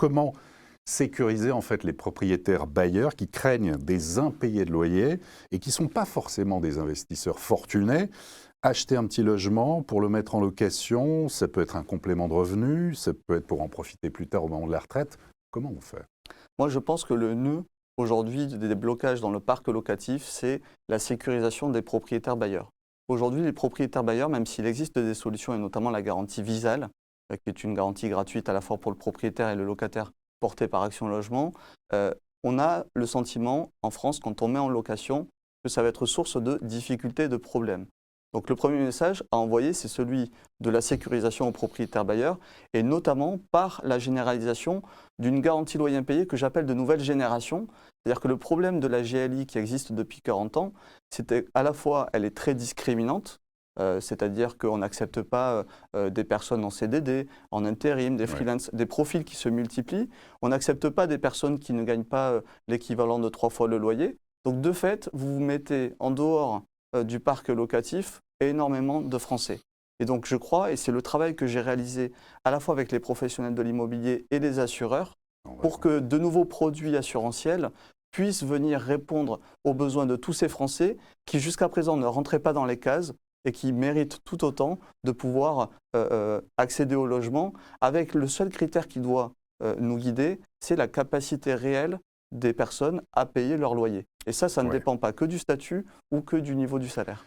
comment sécuriser en fait les propriétaires bailleurs qui craignent des impayés de loyer et qui ne sont pas forcément des investisseurs fortunés. Acheter un petit logement pour le mettre en location, ça peut être un complément de revenu, ça peut être pour en profiter plus tard au moment de la retraite. Comment on fait? Moi, je pense que le nœud aujourd'hui des blocages dans le parc locatif, c'est la sécurisation des propriétaires bailleurs. Aujourd'hui, les propriétaires bailleurs, même s'il existe des solutions, et notamment la garantie Visale, qui est une garantie gratuite à la fois pour le propriétaire et le locataire portée par Action Logement, on a le sentiment en France, quand on met en location, que ça va être source de difficultés, de problèmes. Donc le premier message à envoyer, c'est celui de la sécurisation aux propriétaires bailleurs et notamment par la généralisation d'une garantie loyer impayé que j'appelle de nouvelle génération. C'est-à-dire que le problème de la GLI qui existe depuis 40 ans, c'est à la fois, elle est très discriminante, c'est-à-dire qu'on n'accepte pas des personnes en CDD, en intérim, des freelance, des profils qui se multiplient. On n'accepte pas des personnes qui ne gagnent pas l'équivalent de 3 fois le loyer. Donc de fait, vous vous mettez en dehors du parc locatif énormément de Français. Et donc je crois, et c'est le travail que j'ai réalisé à la fois avec les professionnels de l'immobilier et les assureurs, pour que de nouveaux produits assurantiels puissent venir répondre aux besoins de tous ces Français qui jusqu'à présent ne rentraient pas dans les cases et qui méritent tout autant de pouvoir accéder au logement avec le seul critère qui doit nous guider, c'est la capacité réelle des personnes à payer leur loyer. Et ça ne dépend pas que du statut ou que du niveau du salaire.